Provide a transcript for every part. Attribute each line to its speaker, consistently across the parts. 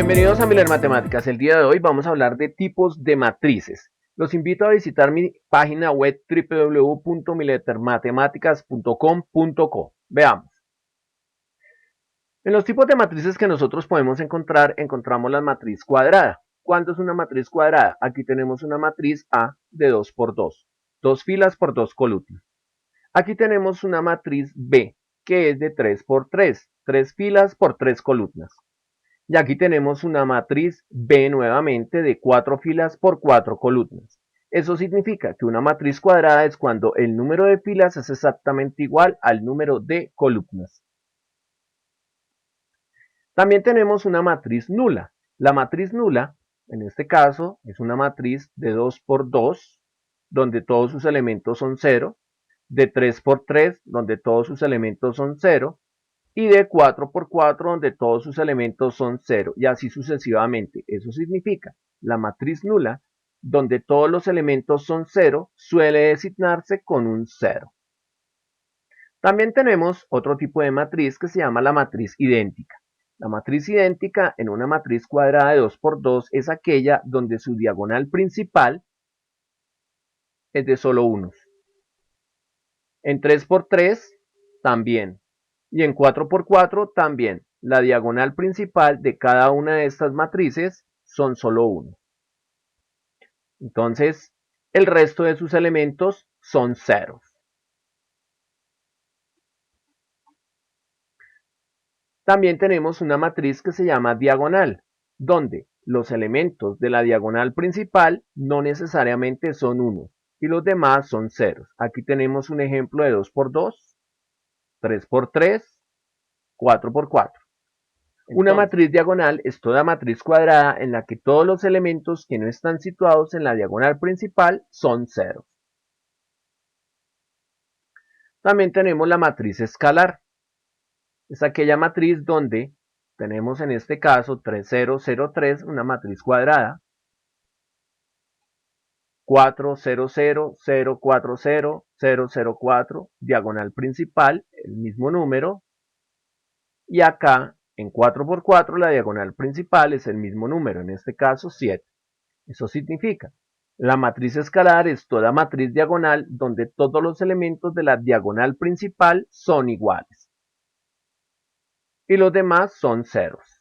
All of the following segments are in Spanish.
Speaker 1: Bienvenidos a Miller Matemáticas. El día de hoy vamos a hablar de tipos de matrices. Los invito a visitar mi página web www.millermatematics.com.co. Veamos. En los tipos de matrices que nosotros podemos encontrar, encontramos la matriz cuadrada. ¿Cuánto es una matriz cuadrada? Aquí tenemos una matriz A de 2 por 2, 2 filas por 2 columnas. Aquí tenemos una matriz B, que es de 3 por 3, 3 filas por 3 columnas. Y aquí tenemos una matriz B nuevamente de 4 filas por 4 columnas. Eso significa que una matriz cuadrada es cuando el número de filas es exactamente igual al número de columnas. También tenemos una matriz nula. La matriz nula, en este caso, es una matriz de 2 por 2, donde todos sus elementos son 0, de 3 por 3, donde todos sus elementos son 0, y de 4 por 4 donde todos sus elementos son 0 y así sucesivamente. Eso significa la matriz nula donde todos los elementos son 0 suele designarse con un 0. También tenemos otro tipo de matriz que se llama la matriz idéntica. La matriz idéntica en una matriz cuadrada de 2 por 2 es aquella donde su diagonal principal es de solo unos. En 3 por 3 también. Y en 4 por 4 también. La diagonal principal de cada una de estas matrices son solo 1. Entonces, el resto de sus elementos son ceros. También tenemos una matriz que se llama diagonal, donde los elementos de la diagonal principal no necesariamente son 1 y los demás son ceros. Aquí tenemos un ejemplo de 2 por 2, 3 por 3, 4 por 4. Una matriz diagonal es toda matriz cuadrada en la que todos los elementos que no están situados en la diagonal principal son ceros. También tenemos la matriz escalar. Es aquella matriz donde tenemos en este caso 3, 0, 0, 3, una matriz cuadrada. 4, 0, 0, 0, 4, 0, 0, 0, 4, diagonal principal, el mismo número. Y acá en 4 por 4 la diagonal principal es el mismo número, en este caso 7. Eso significa, la matriz escalar es toda matriz diagonal donde todos los elementos de la diagonal principal son iguales. Y los demás son ceros.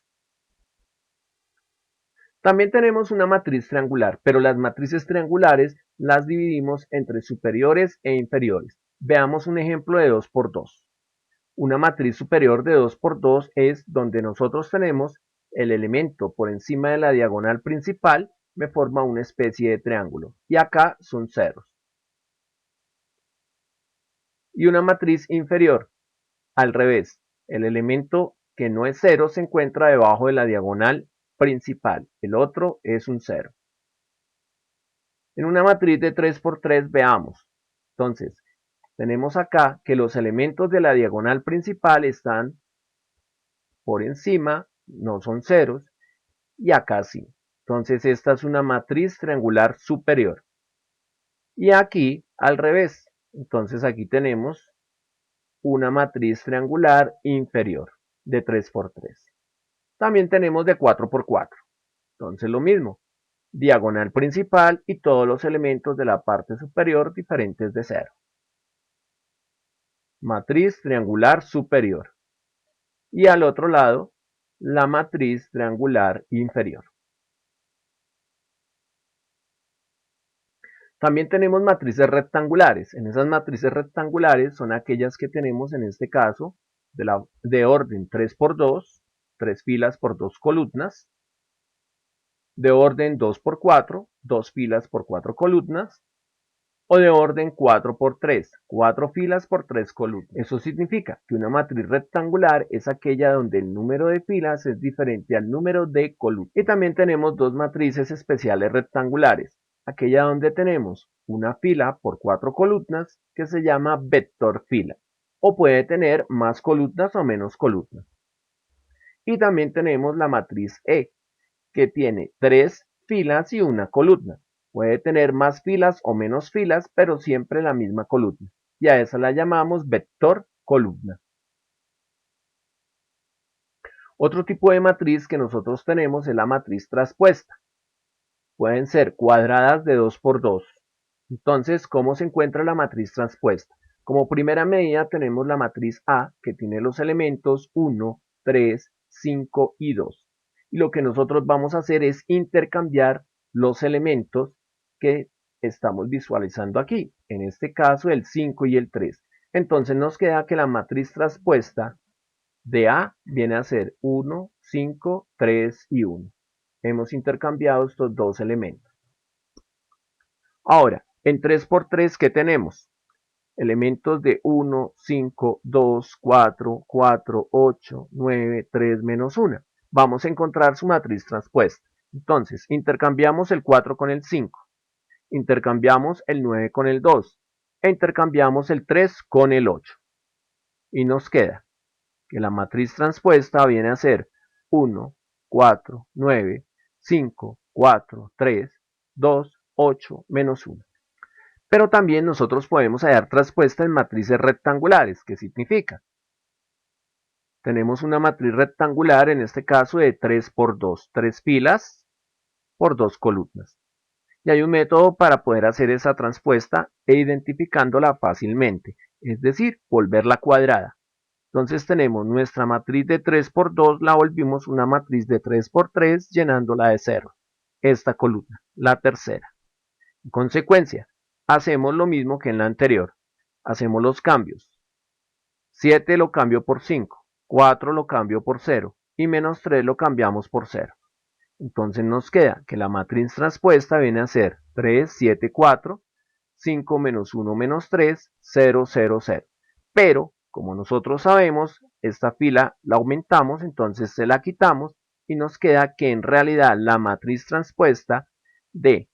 Speaker 1: También tenemos una matriz triangular, pero las matrices triangulares las dividimos entre superiores e inferiores. Veamos un ejemplo de 2 por 2. Una matriz superior de 2 por 2 es donde nosotros tenemos el elemento por encima de la diagonal principal, me forma una especie de triángulo. Y acá son ceros. Y una matriz inferior, al revés. El elemento que no es 0 se encuentra debajo de la diagonal principal. El otro es un 0. En una matriz de 3 por 3 veamos. Entonces, tenemos acá que los elementos de la diagonal principal están por encima, no son ceros, y acá sí. Entonces esta es una matriz triangular superior. Y aquí al revés. Entonces aquí tenemos una matriz triangular inferior de 3 por 3. También tenemos de 4 por 4. Entonces lo mismo. Diagonal principal y todos los elementos de la parte superior diferentes de 0. Matriz triangular superior. Y al otro lado, la matriz triangular inferior. También tenemos matrices rectangulares. En esas matrices rectangulares son aquellas que tenemos en este caso de orden 3 por 2, 3 filas por 2 columnas, de orden 2 por 4, 2 filas por 4 columnas, o de orden 4 por 3, 4 filas por 3 columnas. Eso significa que una matriz rectangular es aquella donde el número de filas es diferente al número de columnas. Y también tenemos dos matrices especiales rectangulares. Aquella donde tenemos una fila por 4 columnas que se llama vector fila. O puede tener más columnas o menos columnas. Y también tenemos la matriz E, que tiene 3 filas y una columna. Puede tener más filas o menos filas, pero siempre la misma columna. Y a esa la llamamos vector columna. Otro tipo de matriz que nosotros tenemos es la matriz traspuesta. Pueden ser cuadradas de 2 por 2. Entonces, ¿cómo se encuentra la matriz traspuesta? Como primera medida tenemos la matriz A, que tiene los elementos 1, 3, 5 y 2. Y lo que nosotros vamos a hacer es intercambiar los elementos que estamos visualizando aquí. En este caso, el 5 y el 3. Entonces nos queda que la matriz traspuesta de A viene a ser 1, 5, 3 y 1. Hemos intercambiado estos dos elementos. Ahora, en 3 por 3, ¿qué tenemos? Elementos de 1, 5, 2, 4, 4, 8, 9, 3, menos 1. Vamos a encontrar su matriz traspuesta. Entonces, intercambiamos el 4 con el 5. Intercambiamos el 9 con el 2. E intercambiamos el 3 con el 8. Y nos queda que la matriz traspuesta viene a ser 1, 4, 9, 5, 4, 3, 2, 8, menos 1. Pero también nosotros podemos hallar traspuesta en matrices rectangulares. ¿Qué significa? Tenemos una matriz rectangular, en este caso de 3 por 2, 3 filas por 2 columnas. Y hay un método para poder hacer esa traspuesta e identificándola fácilmente, es decir, volverla cuadrada. Entonces tenemos nuestra matriz de 3 por 2, la volvimos una matriz de 3 por 3, llenándola de 0. Esta columna, la tercera. En consecuencia, hacemos lo mismo que en la anterior. Hacemos los cambios. 7 lo cambio por 5, 4 lo cambio por 0 y menos 3 lo cambiamos por 0. Entonces nos queda que la matriz traspuesta viene a ser 3, 7, 4, 5 menos 1 menos 3, 0, 0, 0. Pero, como nosotros sabemos, esta fila la aumentamos, entonces se la quitamos y nos queda que en realidad la matriz traspuesta de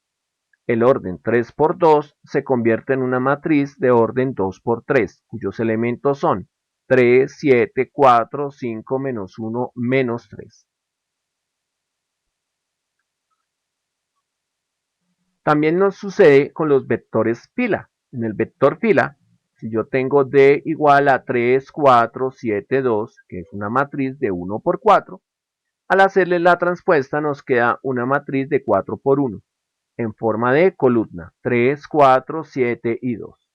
Speaker 1: el orden 3 por 2 se convierte en una matriz de orden 2 por 3, cuyos elementos son 3, 7, 4, 5, menos 1, menos 3. También nos sucede con los vectores fila. En el vector fila, si yo tengo D igual a 3, 4, 7, 2, que es una matriz de 1 por 4, al hacerle la transpuesta nos queda una matriz de 4 por 1, en forma de columna, 3, 4, 7 y 2.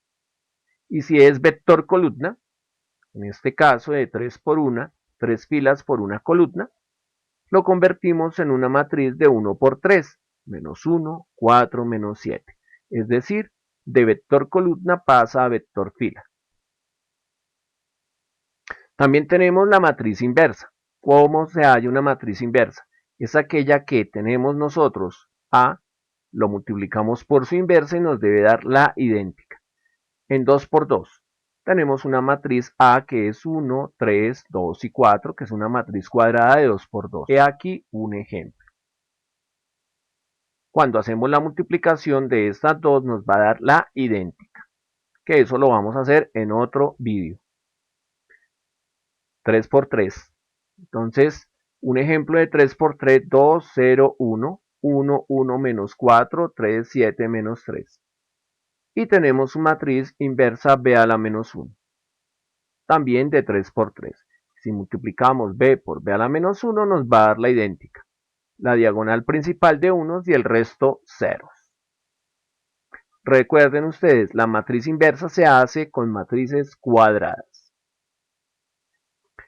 Speaker 1: Y si es vector columna, en este caso de 3 por 1, 3 filas por una columna, lo convertimos en una matriz de 1 por 3, menos 1, 4, menos 7. Es decir, de vector columna pasa a vector fila. También tenemos la matriz inversa. ¿Cómo se halla una matriz inversa? Es aquella que tenemos nosotros A, lo multiplicamos por su inversa y nos debe dar la idéntica. En 2 por 2 tenemos una matriz A que es 1, 3, 2 y 4, que es una matriz cuadrada de 2 por 2. He aquí un ejemplo. Cuando hacemos la multiplicación de estas dos nos va a dar la idéntica, que eso lo vamos a hacer en otro vídeo. 3 por 3. Entonces, un ejemplo de 3 por 3, 2, 0, 1, 1, 1 menos 4, 3, 7 menos 3. Y tenemos su matriz inversa B a la menos 1. También de 3 por 3. Si multiplicamos B por B a la menos 1 nos va a dar la idéntica. La diagonal principal de unos y el resto ceros. Recuerden ustedes, la matriz inversa se hace con matrices cuadradas.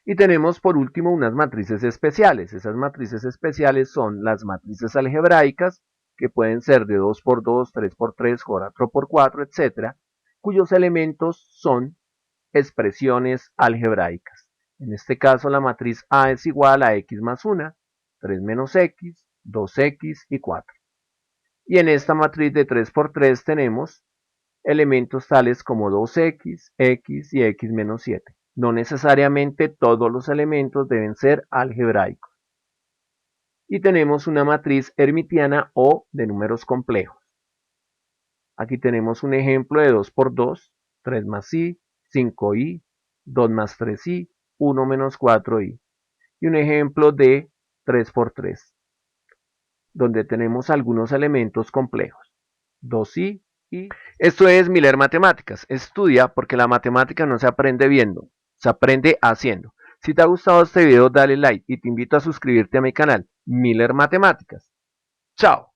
Speaker 1: Y tenemos por último unas matrices especiales. Esas matrices especiales son las matrices algebraicas, que pueden ser de 2 por 2, 3 por 3, 4 por 4, etc., cuyos elementos son expresiones algebraicas. En este caso la matriz A es igual a x más 1, 3 menos x, 2x y 4. Y en esta matriz de 3 por 3 tenemos elementos tales como 2x, x y x menos 7. No necesariamente todos los elementos deben ser algebraicos. Y tenemos una matriz hermitiana o de números complejos. Aquí tenemos un ejemplo de 2 por 2, 3 más i, 5i, 2 más 3i, 1 menos 4i. Y un ejemplo de 3 por 3, donde tenemos algunos elementos complejos, 2i y... Esto es Miller Matemáticas. Estudia porque la matemática no se aprende viendo, se aprende haciendo. Si te ha gustado este video, dale like y te invito a suscribirte a mi canal Miller Matemáticas. ¡Chao!